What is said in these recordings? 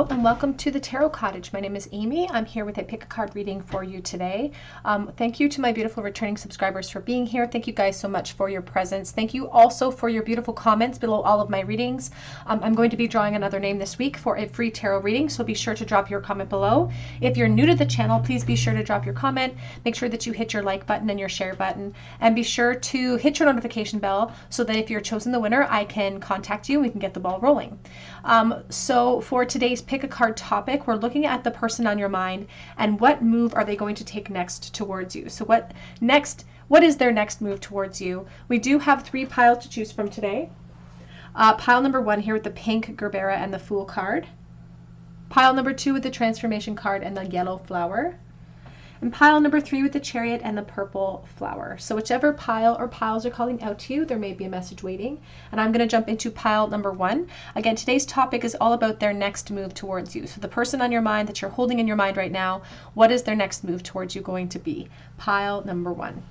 Hello and welcome to the Tarot Cottage. My name is Amy. I'm here with a pick a card reading for you today. Thank you to my beautiful returning subscribers for being here. Thank you guys so much for your presence. Thank you also for your beautiful comments below all of my readings. I'm going to be drawing another name this week for a free tarot reading, so be sure to drop your comment below. If you're new to the channel, please be sure to drop your comment. Make sure that you hit your like button and your share button, and be sure to hit your notification bell so that if you're chosen the winner, I can contact you and we can get the ball rolling. So for today's pick a card topic, we're looking at the person on your mind and what move are they going to take next towards you. So what is their next move towards you? We do have 3 piles to choose from today. Pile number 1 here with the pink Gerbera and the Fool card. Pile number 2 with the Transformation card and the yellow flower. And pile number 3 with the Chariot and the purple flower. So whichever pile or piles are calling out to you, there may be a message waiting. And I'm going to jump into pile number 1. Again, today's topic is all about their next move towards you. So the person on your mind that you're holding in your mind right now, what is their next move towards you going to be? Pile number 1.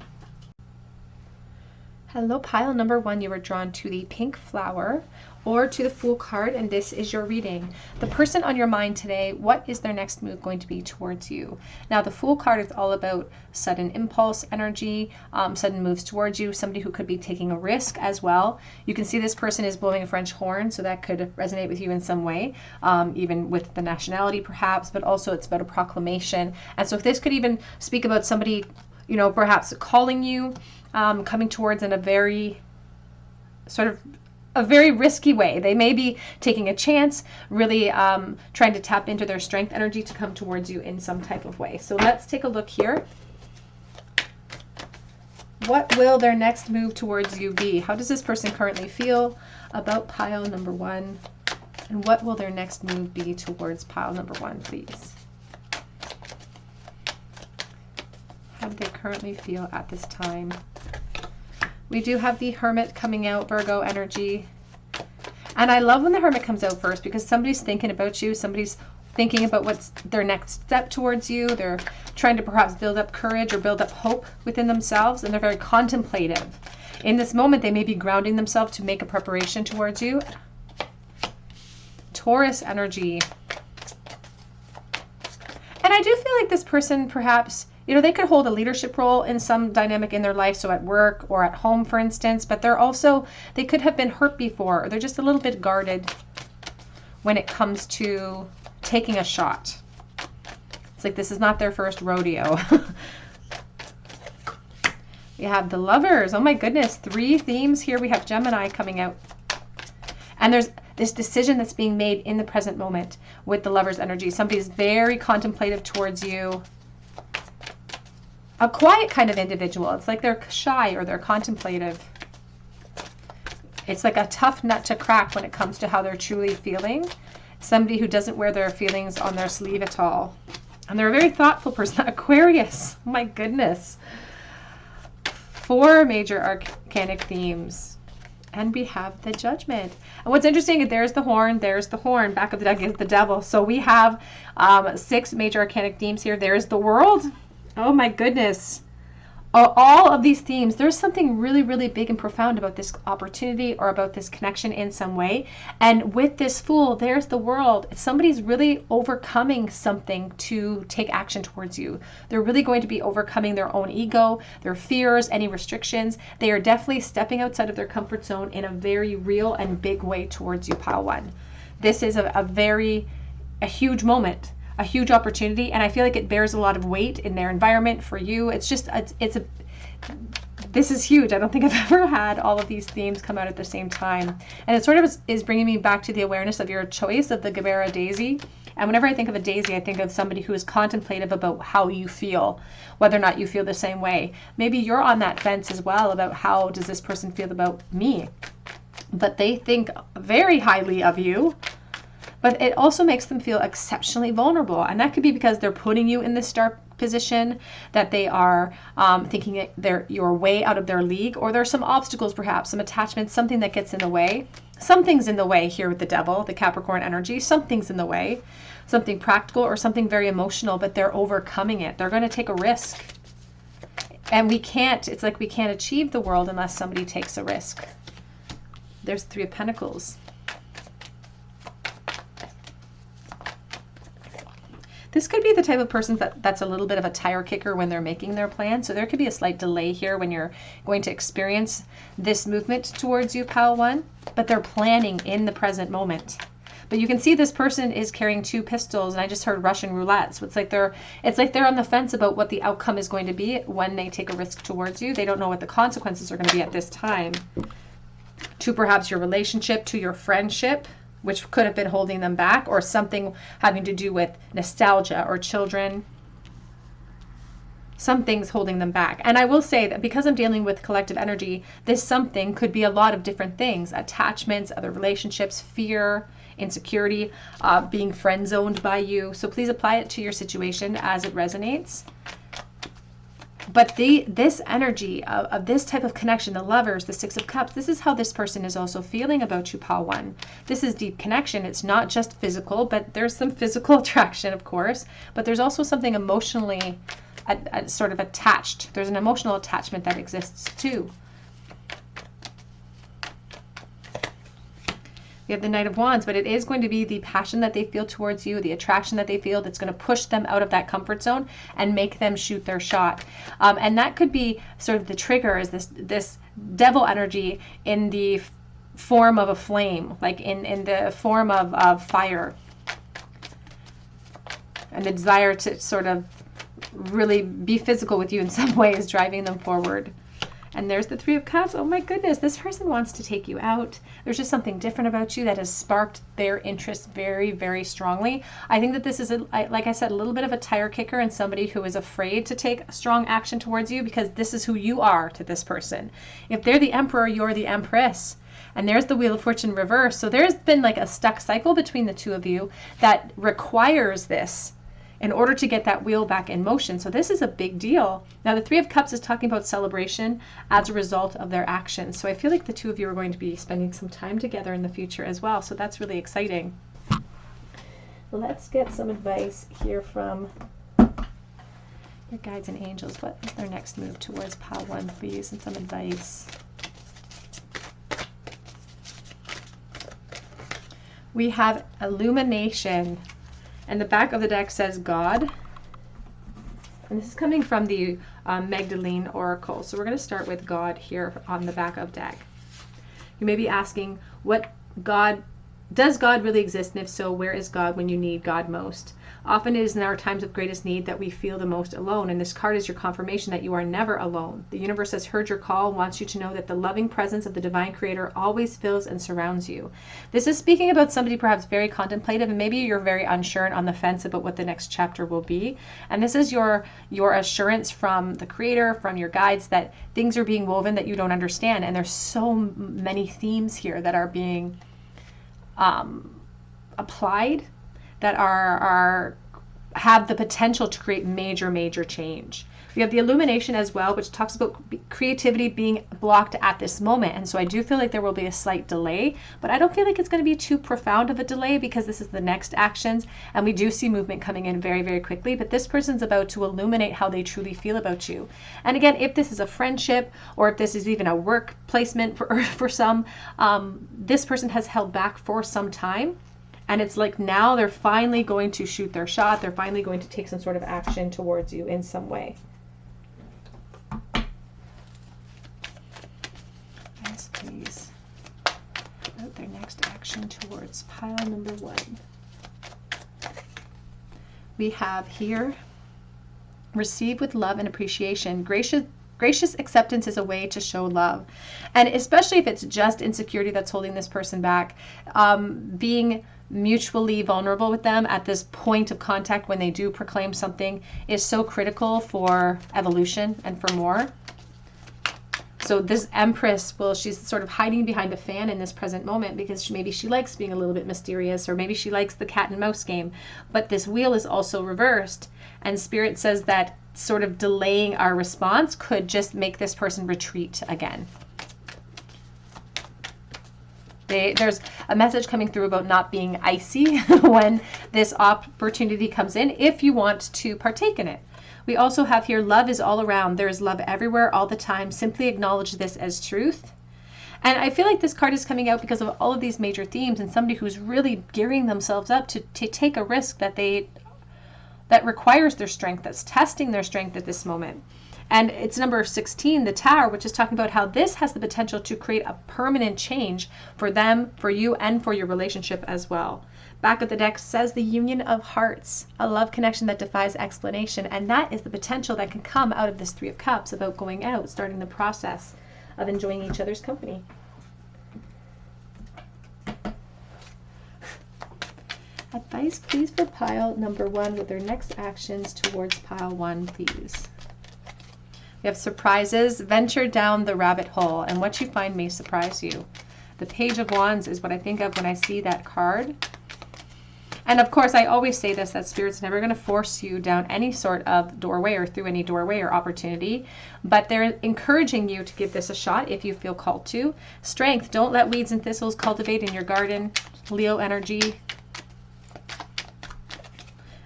Hello, pile number 1. You were drawn to the pink flower or to the Fool card, and this is your reading. The person on your mind today, what is their next move going to be towards you? Now, the Fool card is all about sudden impulse energy, sudden moves towards you, somebody who could be taking a risk as well. You can see this person is blowing a French horn, so that could resonate with you in some way, even with the nationality perhaps, but also it's about a proclamation. And so if this could even speak about somebody, you know, perhaps calling you, coming towards in a very very risky way. They may be taking a chance, really trying to tap into their strength energy to come towards you in some type of way. So let's take a look here. What will their next move towards you be? How does this person currently feel about pile number 1? And what will their next move be towards pile number 1, please? How do they currently feel at this time? We do have the Hermit coming out, Virgo energy. And I love when the Hermit comes out first because somebody's thinking about you. Somebody's thinking about what's their next step towards you. They're trying to perhaps build up courage or build up hope within themselves. And they're very contemplative. In this moment, they may be grounding themselves to make a preparation towards you. Taurus energy. And I do feel like this person perhaps, you know, they could hold a leadership role in some dynamic in their life, so at work or at home, for instance, but they could have been hurt before, or they're just a little bit guarded when it comes to taking a shot. It's like this is not their first rodeo. We have the Lovers. Oh my goodness, 3 themes here. We have Gemini coming out. And there's this decision that's being made in the present moment with the Lovers energy. Somebody's very contemplative towards you. A quiet kind of individual. It's like they're shy or they're contemplative. It's like a tough nut to crack when it comes to how they're truly feeling. Somebody who doesn't wear their feelings on their sleeve at all. And they're a very thoughtful person. Aquarius. Oh my goodness. 4 major arcanic themes. And we have the Judgment. And what's interesting, there's the horn, back of the deck is the Devil. So we have 6 major arcanic themes here. There's the World. Oh my goodness. All of these themes, there's something really, really big and profound about this opportunity or about this connection in some way. And with this Fool, there's the World. Somebody's really overcoming something to take action towards you. They're really going to be overcoming their own ego, their fears, any restrictions. They are definitely stepping outside of their comfort zone in a very real and big way towards you, pile 1. This is a huge moment. A huge opportunity, and I feel like it bears a lot of weight in their environment for you. It's just, this is huge. I don't think I've ever had all of these themes come out at the same time. And it sort of is bringing me back to the awareness of your choice of the Gerbera daisy. And whenever I think of a daisy, I think of somebody who is contemplative about how you feel, whether or not you feel the same way. Maybe you're on that fence as well about how does this person feel about me. But they think very highly of you. But it also makes them feel exceptionally vulnerable. And that could be because they're putting you in this dark position, that they are thinking that you're way out of their league, or there's some obstacles perhaps, some attachments, something that gets in the way. Something's in the way here with the Devil, the Capricorn energy. Something's in the way. Something practical or something very emotional, but they're overcoming it. They're going to take a risk. And it's like we can't achieve the world unless somebody takes a risk. There's 3 of Pentacles. This could be the type of person that's a little bit of a tire kicker when they're making their plan. So there could be a slight delay here when you're going to experience this movement towards you, pile 1, but they're planning in the present moment. But you can see this person is carrying 2 pistols, and I just heard Russian roulette. So it's like they're on the fence about what the outcome is going to be when they take a risk towards you. They don't know what the consequences are going to be at this time to perhaps your relationship, to your friendship, which could have been holding them back, or something having to do with nostalgia or children. Something's holding them back. And I will say that because I'm dealing with collective energy, this something could be a lot of different things: attachments, other relationships, fear, insecurity, being friend zoned by you. So please apply it to your situation as it resonates. But this energy of this type of connection, the Lovers, the 6 of Cups, this is how this person is also feeling about you, pile 1. This is deep connection. It's not just physical, but there's some physical attraction, of course, but there's also something emotionally sort of attached. There's an emotional attachment that exists too. We have the Knight of Wands, but it is going to be the passion that they feel towards you, the attraction that they feel, that's going to push them out of that comfort zone and make them shoot their shot. And that could be sort of the trigger, is this devil energy in the form of a flame, like in the form of fire. And the desire to sort of really be physical with you in some way is driving them forward. And there's the 3 of Cups. Oh my goodness, this person wants to take you out. There's just something different about you that has sparked their interest very, very strongly. I think that this is, like I said, a little bit of a tire kicker and somebody who is afraid to take strong action towards you, because this is who you are to this person. If they're the Emperor, you're the Empress. And there's the Wheel of Fortune reverse. So there's been like a stuck cycle between the 2 of you that requires this in order to get that wheel back in motion. So this is a big deal. Now the 3 of Cups is talking about celebration as a result of their actions. So I feel like the 2 of you are going to be spending some time together in the future as well. So that's really exciting. Let's get some advice here from your guides and angels. What is their next move towards pile 1, please, and some advice. We have illumination. And the back of the deck says God. And this is coming from the Magdalene Oracle. So we're going to start with God here on the back of deck. You may be asking, does God really exist? And if so, where is God when you need God most? Often it is in our times of greatest need that we feel the most alone. And this card is your confirmation that you are never alone. The universe has heard your call and wants you to know that the loving presence of the divine creator always fills and surrounds you. This is speaking about somebody perhaps very contemplative, and maybe you're very unsure and on the fence about what the next chapter will be. And this is your assurance from the creator, from your guides, that things are being woven that you don't understand. And there's so many themes here that are being applied that have the potential to create major change. We have the illumination as well, which talks about creativity being blocked at this moment. And so I do feel like there will be a slight delay, but I don't feel like it's going to be too profound of a delay, because this is the next actions and we do see movement coming in very, very quickly. But this person's about to illuminate how they truly feel about you. And again, if this is a friendship or if this is even a work placement for some, this person has held back for some time. And it's like now they're finally going to shoot their shot. They're finally going to take some sort of action towards you in some way. Yes, please. About their next action towards pile number 1. We have here, receive with love and appreciation. Gracious acceptance is a way to show love. And especially if it's just insecurity that's holding this person back, being mutually vulnerable with them at this point of contact when they do proclaim something is so critical for evolution and for more. So this Empress, she's sort of hiding behind a fan in this present moment because maybe she likes being a little bit mysterious, or maybe she likes the cat and mouse game. But this wheel is also reversed, and Spirit says that sort of delaying our response could just make this person retreat again. There's a message coming through about not being icy when this opportunity comes in, if you want to partake in it. We also have here, love is all around. There is love everywhere, all the time. Simply acknowledge this as truth. And I feel like this card is coming out because of all of these major themes, and somebody who's really gearing themselves up to take a risk that they that requires their strength, that's testing their strength at this moment. And it's number 16, the Tower, which is talking about how this has the potential to create a permanent change for them, for you, and for your relationship as well. Back of the deck says the Union of Hearts, a love connection that defies explanation. And that is the potential that can come out of this Three of Cups about going out, starting the process of enjoying each other's company. Advice, please, for pile number 1 with their next actions towards pile 1, please. We have surprises. Venture down the rabbit hole, and what you find may surprise you. The Page of Wands is what I think of when I see that card. And of course, I always say this, that Spirit's never going to force you down any sort of doorway or through any doorway or opportunity, but they're encouraging you to give this a shot if you feel called to. Strength, don't let weeds and thistles cultivate in your garden. Leo energy.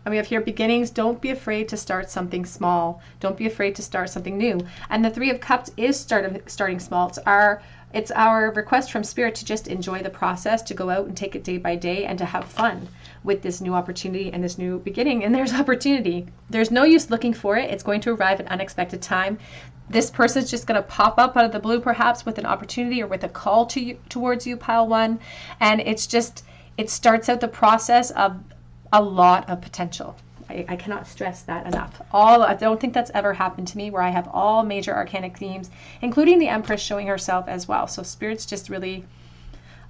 And we have here beginnings. Don't be afraid to start something small. Don't be afraid to start something new. And the Three of Cups is starting small. It's our request from Spirit to just enjoy the process, to go out and take it day by day, and to have fun with this new opportunity and this new beginning. And there's opportunity. There's no use looking for it. It's going to arrive at unexpected time. This person's just going to pop up out of the blue, perhaps with an opportunity or with a call towards you, pile 1. And it's just, it starts out the process of a lot of potential. I cannot stress that enough. I don't think that's ever happened to me where I have all major arcanic themes, including the Empress showing herself as well. So Spirit's just really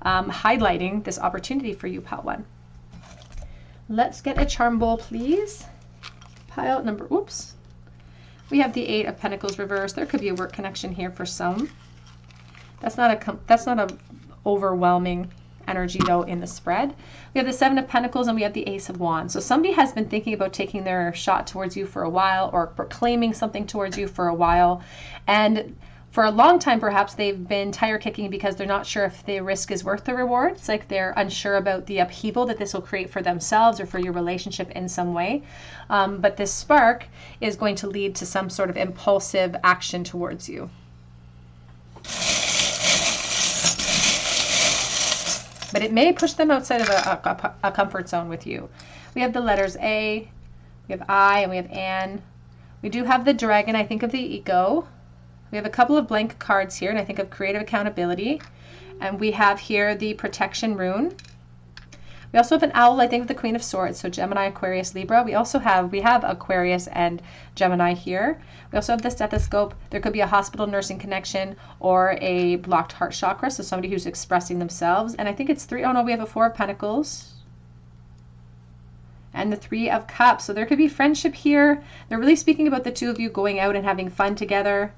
highlighting this opportunity for you, pile 1. Let's get a charm bowl, please. Pile number, oops. We have the 8 of Pentacles reversed. There could be a work connection here for some. That's not a overwhelming energy though in the spread. We have the 7 of Pentacles and we have the Ace of Wands. So somebody has been thinking about taking their shot towards you for a while, or proclaiming something towards you for a while. And for a long time, perhaps they've been tire kicking because they're not sure if the risk is worth the reward. It's like they're unsure about the upheaval that this will create for themselves or for your relationship in some way. But this spark is going to lead to some sort of impulsive action towards you. But it may push them outside of a comfort zone with you. We have the letters A, we have I, and we have Anne. We do have the dragon. I think of the ego. We have a couple of blank cards here, and I think of creative accountability. And we have here the protection rune. We also have an owl. I think of the Queen of Swords. So Gemini, Aquarius, Libra. We have Aquarius and Gemini here. We also have the stethoscope. There could be a hospital nursing connection or a blocked heart chakra. So somebody who's expressing themselves. And I think it's 3. Oh no, we have a 4 of Pentacles and the 3 of Cups. So there could be friendship here. They're really speaking about the two of you going out and having fun together.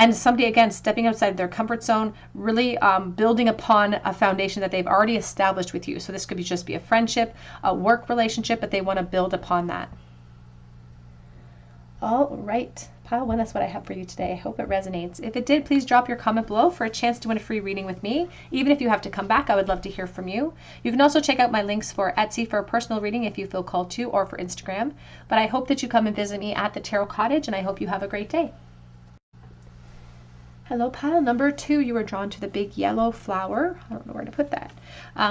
And somebody, again, stepping outside their comfort zone, really building upon a foundation that they've already established with you. So this could just be a friendship, a work relationship, but they want to build upon that. All right, pile 1, that's what I have for you today. I hope it resonates. If it did, please drop your comment below for a chance to win a free reading with me. Even if you have to come back, I would love to hear from you. You can also check out my links for Etsy for a personal reading if you feel called to, or for Instagram. But I hope that you come and visit me at the Tarot Cottage, and I hope you have a great day. Hello, pile number 2. You were drawn to the big yellow flower. I don't know where to put that.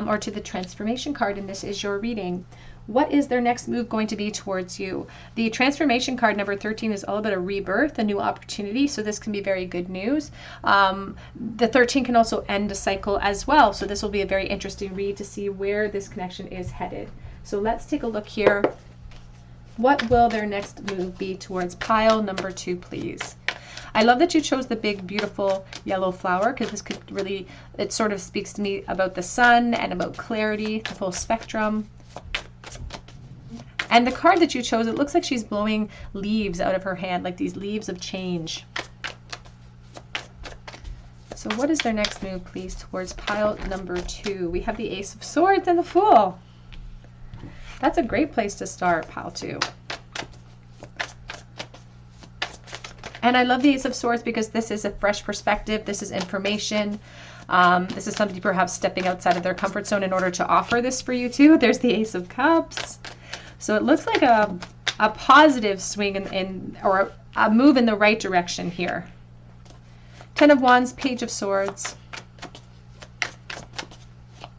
Or to the transformation card, and this is your reading. What is their next move going to be towards you? The transformation card number 13 is all about a rebirth, a new opportunity. So this can be very good news. The 13 can also end a cycle as well. So this will be a very interesting read to see where this connection is headed. So let's take a look here. What will their next move be towards pile number 2, please? I love that you chose the big, beautiful yellow flower, because this could really, it sort of speaks to me about the sun and about clarity, the full spectrum. And the card that you chose, it looks like she's blowing leaves out of her hand, like these leaves of change. So what is their next move, please, towards pile number 2? We have the Ace of Swords and the Fool. That's a great place to start, pile 2. And I love the Ace of Swords because this is a fresh perspective. This is information. This is somebody perhaps stepping outside of their comfort zone in order to offer this for you too. There's the Ace of Cups. So it looks like a positive swing or a move in the right direction here. 10 of Wands, Page of Swords.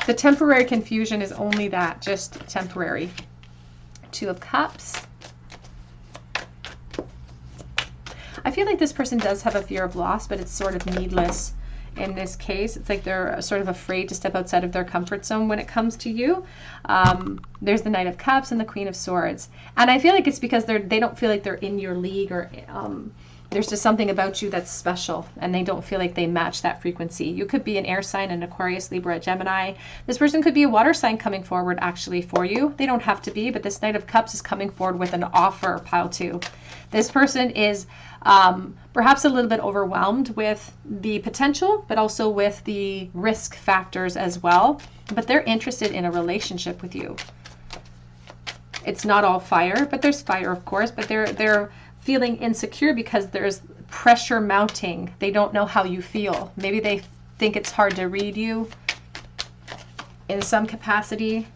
The temporary confusion is only that, just temporary. Two of Cups. I feel like this person does have a fear of loss, but it's sort of needless in this case. It's like they're sort of afraid to step outside of their comfort zone when it comes to you. There's the Knight of Cups and the Queen of Swords. And I feel like it's because they don't feel like they're in your league, or there's just something about you that's special, and they don't feel like they match that frequency. You could be an air sign, an Aquarius, Libra, Gemini. This person could be a water sign coming forward actually for you. They don't have to be, but this Knight of Cups is coming forward with an offer, pile two. This person is perhaps a little bit overwhelmed with the potential, but also with the risk factors as well. But they're interested in a relationship with you. It's not all fire, but there's fire, of course, but they're feeling insecure because there's pressure mounting. They don't know how you feel. Maybe they think it's hard to read you in some capacity.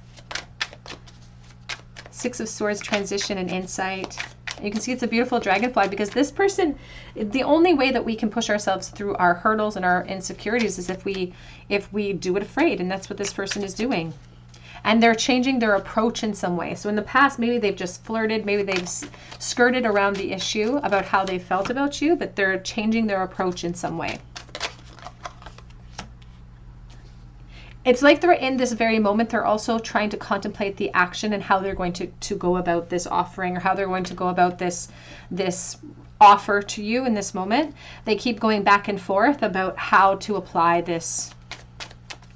Six of Swords, transition and insight. You can see it's a beautiful dragonfly, because this person, the only way that we can push ourselves through our hurdles and our insecurities is if we do it afraid, and that's what this person is doing. And they're changing their approach in some way. So in the past, maybe they've just flirted, maybe they've skirted around the issue about how they felt about you, but they're changing their approach in some way. It's like they're in this very moment, they're also trying to contemplate the action and how they're going to go about this offering, or how they're going to go about this offer to you in this moment. They keep going back and forth about how to apply this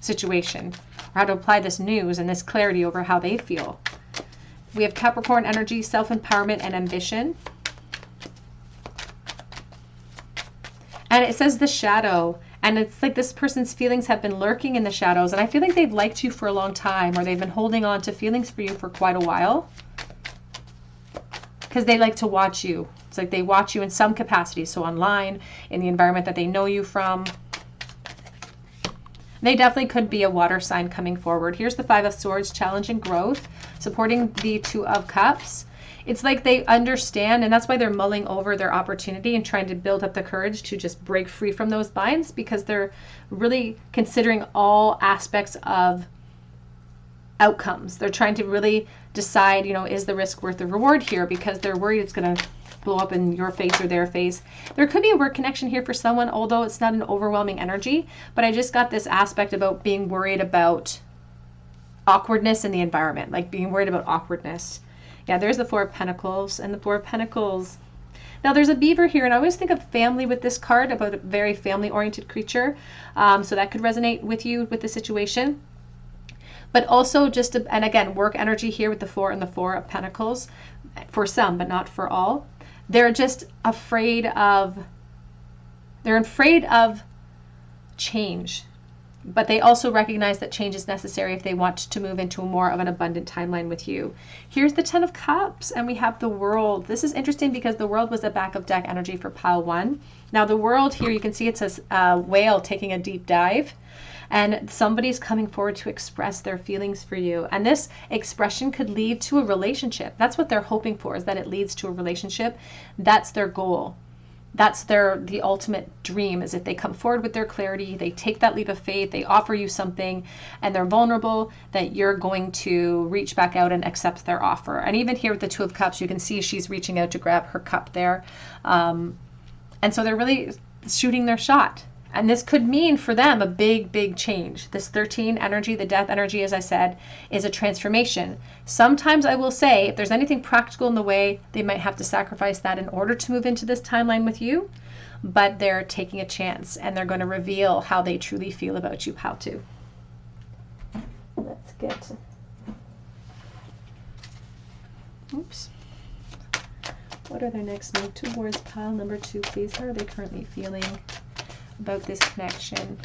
situation, or how to apply this news and this clarity over how they feel. We have Capricorn energy, self-empowerment and ambition. And it says the shadow. And it's like this person's feelings have been lurking in the shadows. And I feel like they've liked you for a long time, or they've been holding on to feelings for you for quite a while. Because they like to watch you. It's like they watch you in some capacity. So online, in the environment that they know you from. They definitely could be a water sign coming forward. Here's the Five of Swords, challenge and growth, supporting the Two of Cups. It's like they understand, and that's why they're mulling over their opportunity and trying to build up the courage to just break free from those binds, because they're really considering all aspects of outcomes. They're trying to really decide, you know, is the risk worth the reward here, because they're worried it's going to blow up in your face or their face. There could be a work connection here for someone, although it's not an overwhelming energy, but I just got this aspect about being worried about awkwardness in the environment, like being worried about awkwardness. Yeah, there's the Four of Pentacles and the Four of Pentacles. Now there's a beaver here, and I always think of family with this card, about a very family-oriented creature. So that could resonate with you with the situation. But also just, and again, work energy here with the Four and the Four of Pentacles for some, but not for all. They're just afraid of, change. But they also recognize that change is necessary if they want to move into more of an abundant timeline with you. Here's the Ten of Cups, and we have the World. This is interesting because the World was a back of deck energy for pile one. Now the World here, you can see it says whale taking a deep dive, and somebody's coming forward to express their feelings for you. And this expression could lead to a relationship. That's what they're hoping for, is that it leads to a relationship. That's their goal. That's the ultimate dream, is if they come forward with their clarity, they take that leap of faith, they offer you something, and they're vulnerable, that you're going to reach back out and accept their offer. And even here with the Two of Cups, you can see she's reaching out to grab her cup there. And so they're really shooting their shot. And this could mean for them a big, big change. This 13 energy, the death energy, as I said, is a transformation. Sometimes I will say, if there's anything practical in the way, they might have to sacrifice that in order to move into this timeline with you. But they're taking a chance, and they're going to reveal how they truly feel about you. How to. Let's get. Oops. What are their next move towards pile number 2, please? How are they currently feeling about this connection?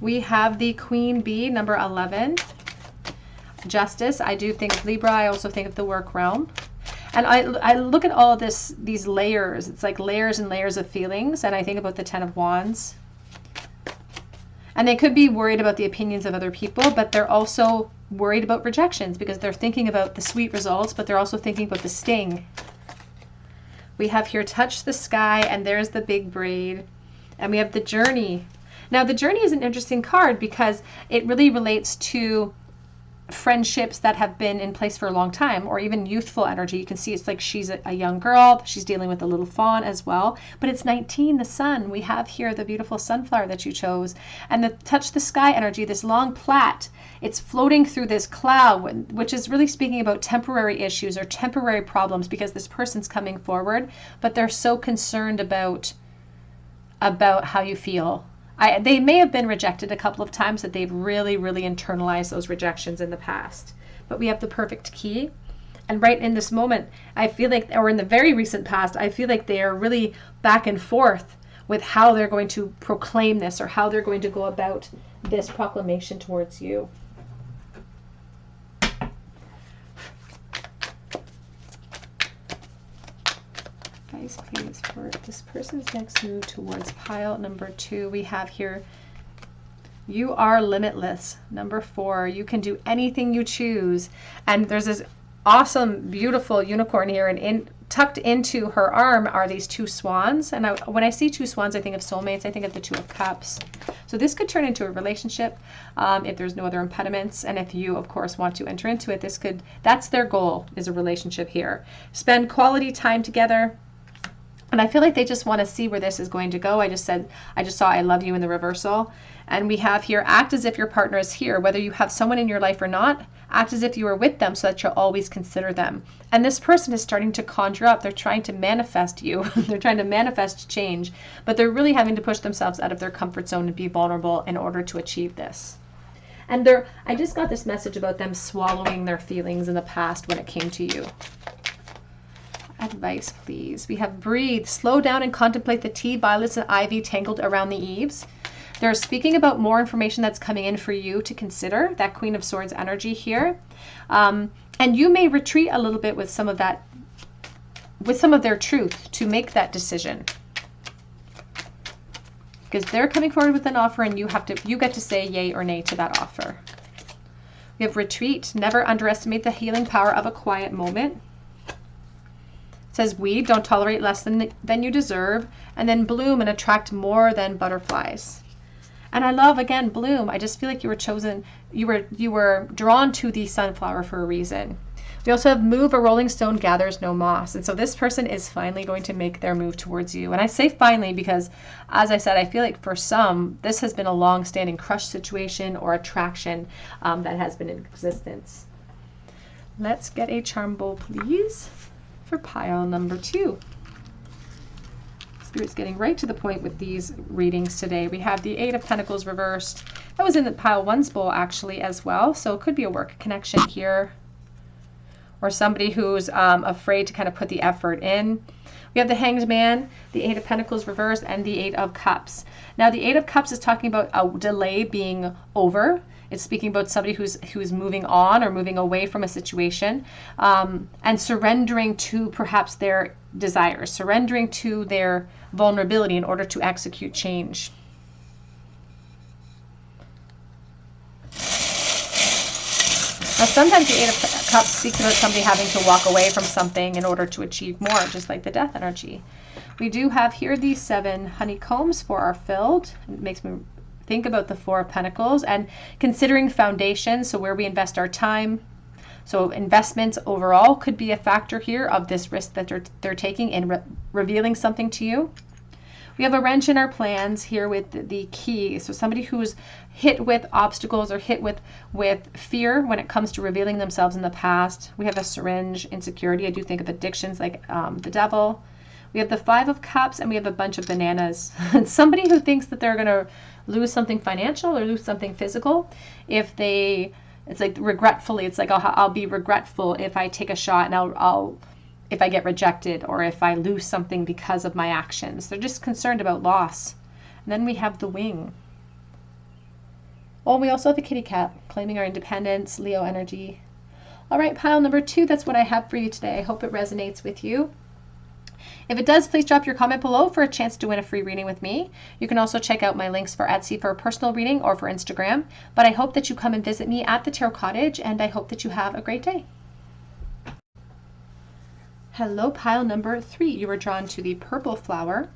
We have the Queen Bee, number 11. Justice. I do think of Libra. I also think of the work realm. And I look at all these layers. It's like layers and layers of feelings. And I think about the Ten of Wands. And they could be worried about the opinions of other people, but they're also worried about rejections, because they're thinking about the sweet results, but they're also thinking about the sting. We have here Touch the Sky, and there's the big braid. And we have the Journey. Now the Journey is an interesting card because it really relates to friendships that have been in place for a long time, or even youthful energy. You can see it's like she's a young girl. She's dealing with a little fawn as well. But it's 19, the sun. We have here the beautiful sunflower that you chose. And the touch the sky energy, this long plait, it's floating through this cloud, which is really speaking about temporary issues or temporary problems, because this person's coming forward, but they're so concerned about how you feel. They may have been rejected a couple of times, that they've really, really internalized those rejections in the past. But we have the perfect key. And right in this moment, I feel like, or in the very recent past, I feel like they are really back and forth with how they're going to proclaim this, or how they're going to go about this proclamation towards you. Advice, please, for this person's next move towards pile number 2. We have here, you are limitless. Number 4, you can do anything you choose. And there's this awesome, beautiful unicorn here, and tucked into her arm are these 2 swans. And when I see 2 swans, I think of soulmates. I think of the 2 of cups. So this could turn into a relationship if there's no other impediments. And if you, of course, want to enter into it, that's their goal, is a relationship here. Spend quality time together. And I feel like they just want to see where this is going to go. I just saw I love you in the reversal. And we have here, act as if your partner is here. Whether you have someone in your life or not, act as if you are with them, so that you'll always consider them. And this person is starting to conjure up. They're trying to manifest you. They're trying to manifest change. But they're really having to push themselves out of their comfort zone and be vulnerable in order to achieve this. And I just got this message about them swallowing their feelings in the past when it came to you. Advice, please. We have breathe, slow down and contemplate the tea, violets and ivy tangled around the eaves. They're speaking about more information that's coming in for you to consider, that Queen of Swords energy here. And you may retreat a little bit with some of that, with some of their truth to make that decision. Because they're coming forward with an offer, and you get to say yay or nay to that offer. We have retreat, never underestimate the healing power of a quiet moment. Says weed, don't tolerate less than you deserve, and then bloom and attract more than butterflies. And I love, again, bloom. I just feel like you were chosen, you were drawn to the sunflower for a reason. We also have move, a rolling stone gathers no moss. And so this person is finally going to make their move towards you. And I say finally because, as I said, I feel like for some, this has been a long-standing crush situation or attraction that has been in existence. Let's get a charm bowl, please, for pile number 2. Spirit's getting right to the point with these readings today. We have the 8 of Pentacles reversed. That was in the pile 1's bowl actually as well. So it could be a work connection here, or somebody who's afraid to kind of put the effort in. We have the Hanged Man, the 8 of Pentacles reversed, and the 8 of Cups. Now the 8 of Cups is talking about a delay being over. It's speaking about somebody who's moving on or moving away from a situation, and surrendering to perhaps their desires, surrendering to their vulnerability in order to execute change. Now sometimes the 8 of Cups speaks about somebody having to walk away from something in order to achieve more, just like the Death energy. We do have here these 7 honeycombs for our filled. It makes me think about the 4 of Pentacles and considering foundations, so where we invest our time. So investments overall could be a factor here of this risk that they're taking in revealing something to you. We have a wrench in our plans here with the key. So somebody who's hit with obstacles or hit with fear when it comes to revealing themselves in the past. We have a syringe, insecurity. I do think of addictions like the devil. We have the 5 of Cups, and we have a bunch of bananas. Somebody who thinks that they're going to lose something financial or lose something physical it's like regretfully, it's like I'll be regretful if I take a shot, and if I get rejected, or if I lose something because of my actions. They're just concerned about loss. And then we have the Wing. Oh, we also have a kitty cat, claiming our independence, Leo energy. All right, pile number 2, that's what I have for you today. I hope it resonates with you. If it does, please drop your comment below for a chance to win a free reading with me. You can also check out my links for Etsy for a personal reading or for Instagram. But I hope that you come and visit me at the Tarot Cottage, and I hope that you have a great day. Hello, pile number 3. You were drawn to the purple flower,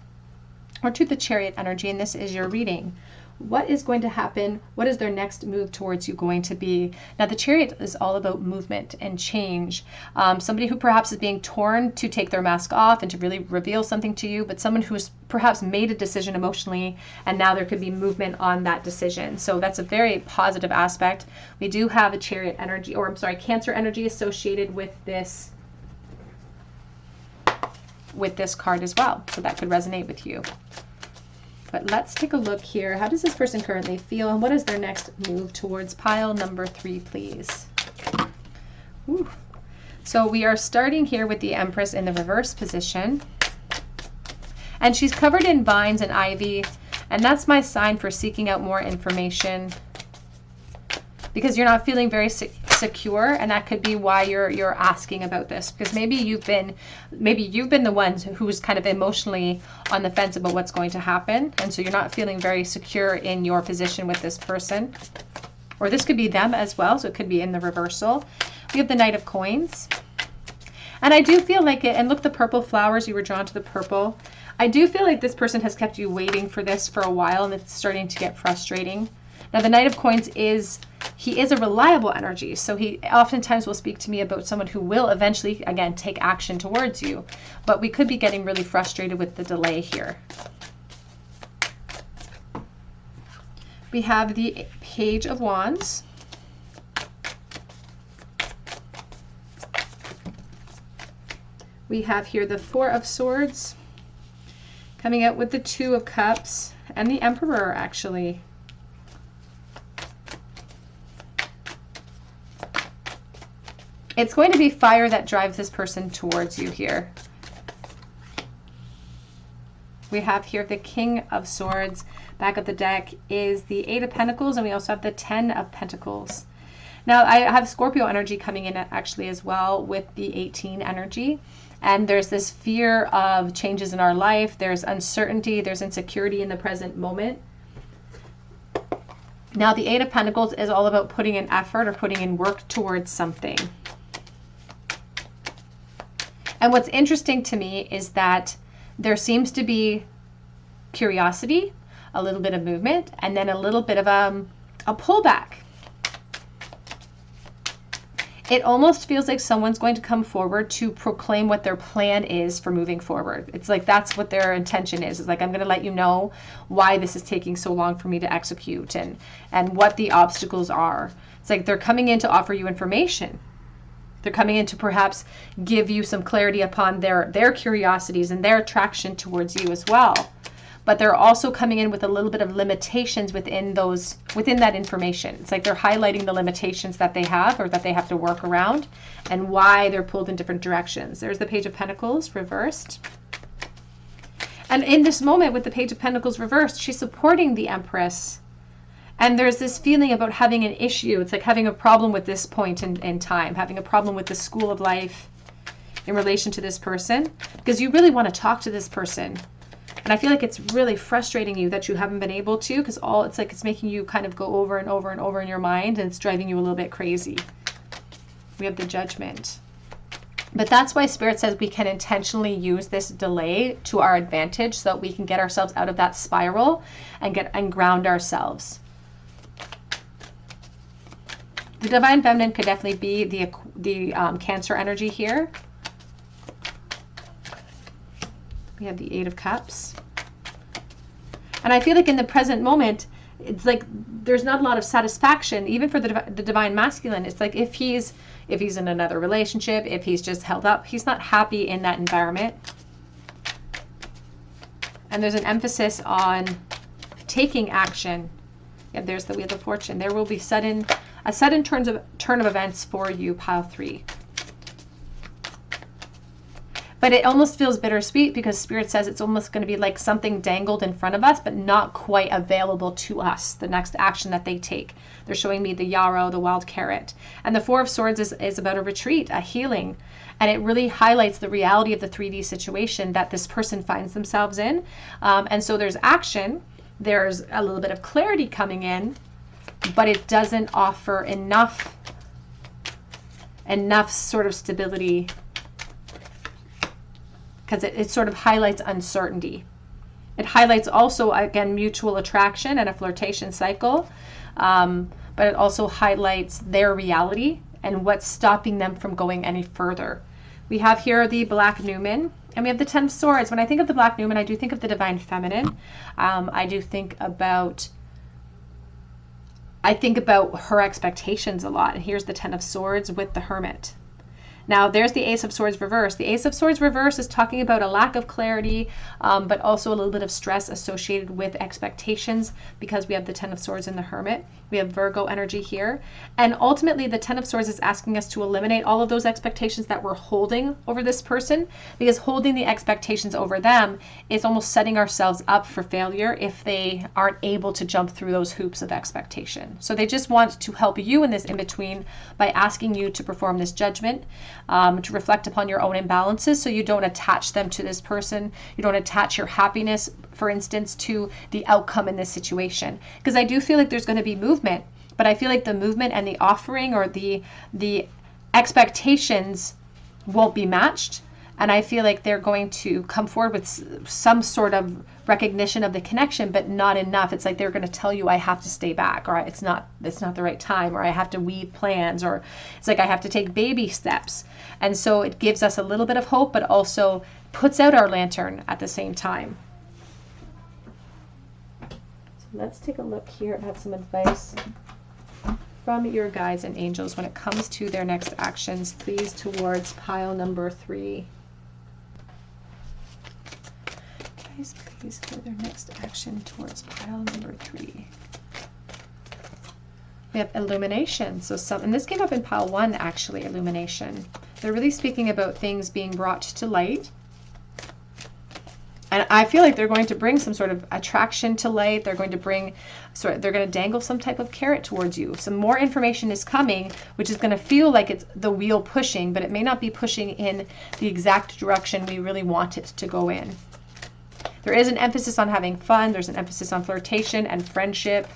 or to the Chariot energy, and this is your reading. What is going to happen? What is their next move towards you going to be? Now, the Chariot is all about movement and change. Somebody who perhaps is being torn to take their mask off and to really reveal something to you, but someone who's perhaps made a decision emotionally, and now there could be movement on that decision. So that's a very positive aspect. We do have a Chariot energy, or I'm sorry, Cancer energy associated with this card as well. So that could resonate with you. But let's take a look here. How does this person currently feel, and what is their next move towards pile number 3, please? Ooh. So we are starting here with the Empress in the reverse position. And she's covered in vines and ivy, and that's my sign for seeking out more information, because you're not feeling very secure, and that could be why you're asking about this, because maybe you've been the one who's kind of emotionally on the fence about what's going to happen, and so you're not feeling very secure in your position with this person, or this could be them as well, so it could be in the reversal. We have the Knight of Coins, and I do feel like it, and look, the purple flowers, you were drawn to the purple. I do feel like this person has kept you waiting for this for a while, and it's starting to get frustrating. Now, the Knight of Coins he is a reliable energy, so he oftentimes will speak to me about someone who will eventually, again, take action towards you. But we could be getting really frustrated with the delay here. We have the Page of Wands. We have here the Four of Swords, coming out with the Two of Cups, and the Emperor, actually. It's going to be fire that drives this person towards you here. We have here the King of Swords. Back of the deck is the Eight of Pentacles, and we also have the 10 of Pentacles. Now, I have Scorpio energy coming in actually as well with the 18 energy. And there's this fear of changes in our life. There's uncertainty. There's insecurity in the present moment. Now, the Eight of Pentacles is all about putting in effort or putting in work towards something. And what's interesting to me is that there seems to be curiosity, a little bit of movement, and then a little bit of a pullback. It almost feels like someone's going to come forward to proclaim what their plan is for moving forward. It's like that's what their intention is. It's like, I'm going to let you know why this is taking so long for me to execute, and what the obstacles are. It's like they're coming in to offer you information. They're coming in to perhaps give you some clarity upon their curiosities and their attraction towards you as well. But they're also coming in with a little bit of limitations within that information. It's like they're highlighting the limitations that they have, or that they have to work around, and why they're pulled in different directions. There's the Page of Pentacles reversed. And in this moment with the Page of Pentacles reversed, she's supporting the Empress. And there's this feeling about having an issue. It's like having a problem with this point in time, having a problem with the school of life in relation to this person, because you really want to talk to this person. And I feel like it's really frustrating you that you haven't been able to, because it's like it's making you kind of go over and over and over in your mind, and it's driving you a little bit crazy. We have the Judgment. But that's why Spirit says we can intentionally use this delay to our advantage, so that we can get ourselves out of that spiral and ground ourselves. The Divine Feminine could definitely be the Cancer energy here. We have the Eight of Cups. And I feel like in the present moment, it's like there's not a lot of satisfaction, even for the Divine Masculine. It's like if he's in another relationship, if he's just held up, he's not happy in that environment. And there's an emphasis on taking action. Yeah, there's the Wheel of Fortune. There will be a sudden turn of events for you, pile 3. But it almost feels bittersweet, because Spirit says it's almost going to be like something dangled in front of us, but not quite available to us, the next action that they take. They're showing me the yarrow, the wild carrot. And the Four of Swords is about a retreat, a healing. And it really highlights the reality of the 3D situation that this person finds themselves in. And so there's action. There's a little bit of clarity coming in, but it doesn't offer enough sort of stability, because it sort of highlights uncertainty. It highlights also, again, mutual attraction and a flirtation cycle, but it also highlights their reality and what's stopping them from going any further. We have here the Black Numen, and we have the Ten of Swords. When I think of the Black Numen, I do think of the Divine Feminine. I think about her expectations a lot. And here's the Ten of Swords with the Hermit. Now, there's the Ace of Swords reverse. The Ace of Swords reverse is talking about a lack of clarity, but also a little bit of stress associated with expectations, because we have the Ten of Swords in the Hermit. We have Virgo energy here. And ultimately, the Ten of Swords is asking us to eliminate all of those expectations that we're holding over this person, because holding the expectations over them is almost setting ourselves up for failure if they aren't able to jump through those hoops of expectation. So they just want to help you in this in-between by asking you to perform this judgment, to reflect upon your own imbalances, so you don't attach them to this person. You don't attach your happiness, for instance, to the outcome in this situation. Because I do feel like there's going to be movement, but I feel like the movement and the offering, or the expectations, won't be matched. And I feel like they're going to come forward with some sort of recognition of the connection, but not enough. It's like they're going to tell you, I have to stay back, or it's not the right time, or I have to weave plans, or it's like I have to take baby steps. And so it gives us a little bit of hope, but also puts out our lantern at the same time. So let's take a look here and have some advice from your guides and angels when it comes to their next actions, please, towards pile number 3. Guys, please, for their next action towards pile number 3. We have illumination. And this came up in pile 1, actually, illumination. They're really speaking about things being brought to light. And I feel like they're going to bring some sort of attraction to light. They're going to dangle some type of carrot towards you. Some more information is coming, which is going to feel like it's the wheel pushing, but it may not be pushing in the exact direction we really want it to go in. There is an emphasis on having fun. There's an emphasis on flirtation and friendship.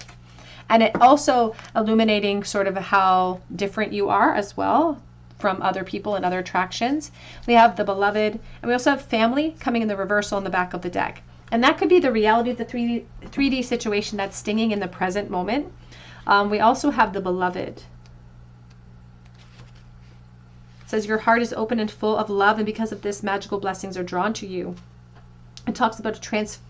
And it also illuminating sort of how different you are as well from other people and other attractions. We have the Beloved, and we also have family coming in the reversal on the back of the deck. And that could be the reality of the 3D situation that's stinging in the present moment. We also have the Beloved. It says your heart is open and full of love, and because of this, magical blessings are drawn to you. It talks about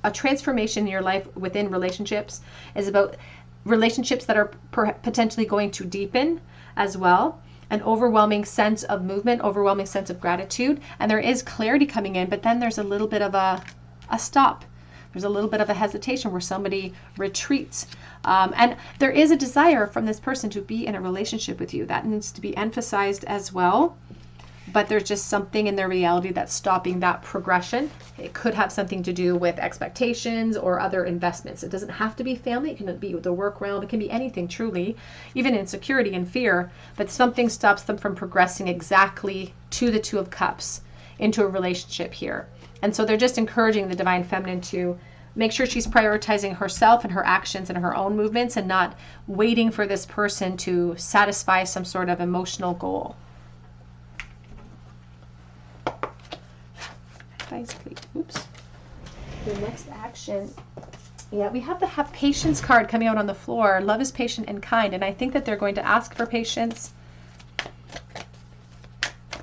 a transformation in your life within relationships. It's about relationships that are potentially going to deepen as well. An overwhelming sense of movement, overwhelming sense of gratitude. And there is clarity coming in, but then there's a little bit of a stop. There's a little bit of a hesitation where somebody retreats. And there is a desire from this person to be in a relationship with you. That needs to be emphasized as well. But there's just something in their reality that's stopping that progression. It could have something to do with expectations or other investments. It doesn't have to be family. It can be the work realm. It can be anything, truly, even insecurity and fear. But something stops them from progressing exactly to the Two of Cups into a relationship here. And so they're just encouraging the Divine Feminine to make sure she's prioritizing herself and her actions and her own movements, and not waiting for this person to satisfy some sort of emotional goal. Oops. The next action, we have the Have Patience card coming out on the floor. Love is patient and kind, and I think that they're going to ask for patience.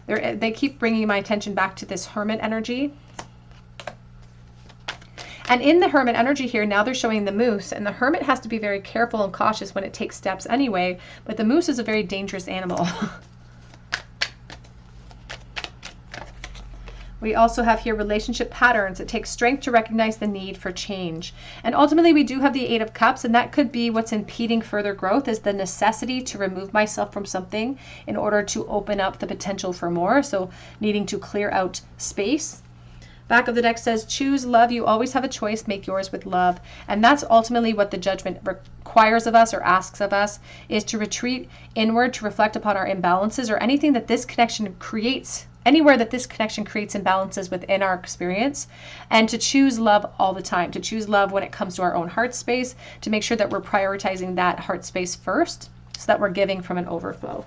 They keep bringing my attention back to this Hermit energy. And in the Hermit energy here, now they're showing the Moose, and the Hermit has to be very careful and cautious when it takes steps anyway, but the Moose is a very dangerous animal. We also have here relationship patterns. It takes strength to recognize the need for change. And ultimately, we do have the Eight of Cups, and that could be what's impeding further growth, is the necessity to remove myself from something in order to open up the potential for more. So needing to clear out space. Back of the deck says, choose love. You always have a choice. Make yours with love. And that's ultimately what the judgment requires of us, or asks of us, is to retreat inward, to reflect upon our imbalances, or anything that this connection creates, anywhere that this connection creates imbalances within our experience, and to choose love all the time, to choose love when it comes to our own heart space, to make sure that we're prioritizing that heart space first, so that we're giving from an overflow.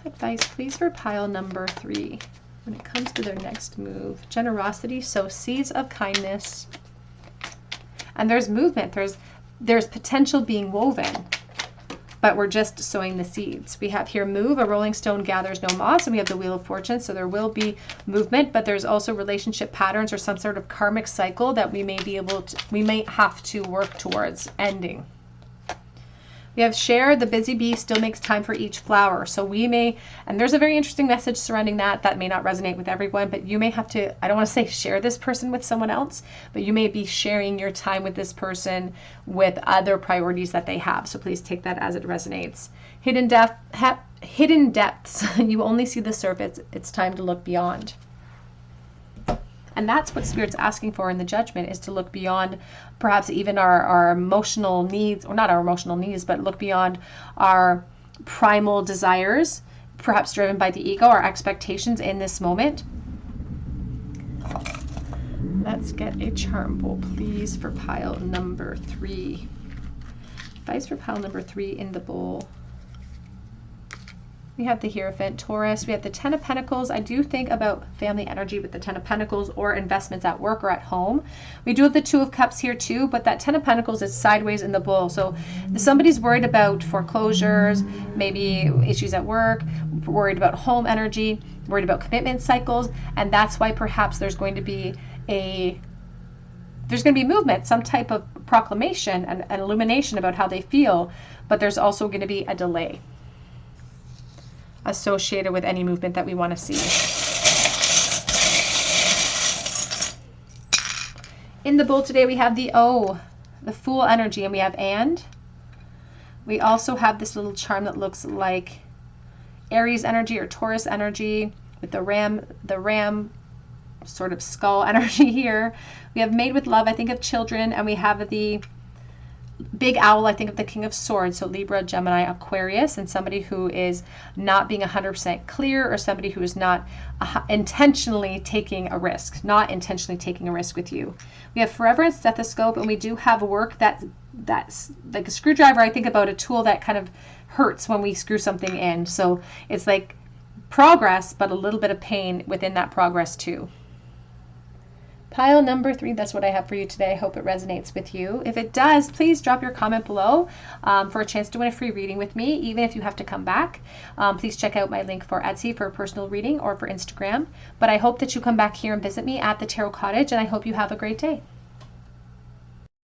Advice, please, for pile number 3. when it comes to their next move. Generosity, sow seeds of kindness. And there's movement. There's potential being woven, but we're just sowing the seeds. We have here move, a rolling stone gathers no moss, and we have the Wheel of Fortune. So there will be movement, but there's also relationship patterns or some sort of karmic cycle that we may have to work towards ending. We have share, the busy bee still makes time for each flower. So we may, and there's a very interesting message surrounding that may not resonate with everyone, but you may have to, I don't want to say share this person with someone else, but you may be sharing your time with this person with other priorities that they have. So please take that as it resonates. Hidden depths, you only see the surface. It's time to look beyond. And that's what Spirit's asking for in the judgment, is to look beyond perhaps even our emotional needs, or not our emotional needs, but look beyond our primal desires, perhaps driven by the ego, our expectations in this moment. Let's get a charm bowl, please, for pile number 3. Advice for pile number 3 in the bowl. We have the Hierophant, Taurus. We have the Ten of Pentacles. I do think about family energy with the Ten of Pentacles, or investments at work or at home. We do have the Two of Cups here too, but that Ten of Pentacles is sideways in the bowl. So somebody's worried about foreclosures, maybe issues at work, worried about home energy, worried about commitment cycles, and that's why perhaps there's going to be movement, some type of proclamation and illumination about how they feel, but there's also going to be a delay associated with any movement that we want to see. In the bowl today, we have the O, the Fool energy, and we have and. We also have this little charm that looks like Aries energy or Taurus energy with the ram sort of skull energy here. We have Made with Love, I think of children, and we have the Big Owl, I think of the King of Swords, so Libra, Gemini, Aquarius, and somebody who is not being 100% clear, or somebody who is not intentionally taking a risk, with you. We have Forever and Stethoscope, and we do have work that's like a screwdriver. I think about a tool that kind of hurts when we screw something in. So it's like progress, but a little bit of pain within that progress too. Pile number 3, that's what I have for you today. I hope it resonates with you. If it does, please drop your comment below for a chance to win a free reading with me, even if you have to come back. Please check out my link for Etsy for a personal reading, or for Instagram. But I hope that you come back here and visit me at the Tarot Cottage, and I hope you have a great day.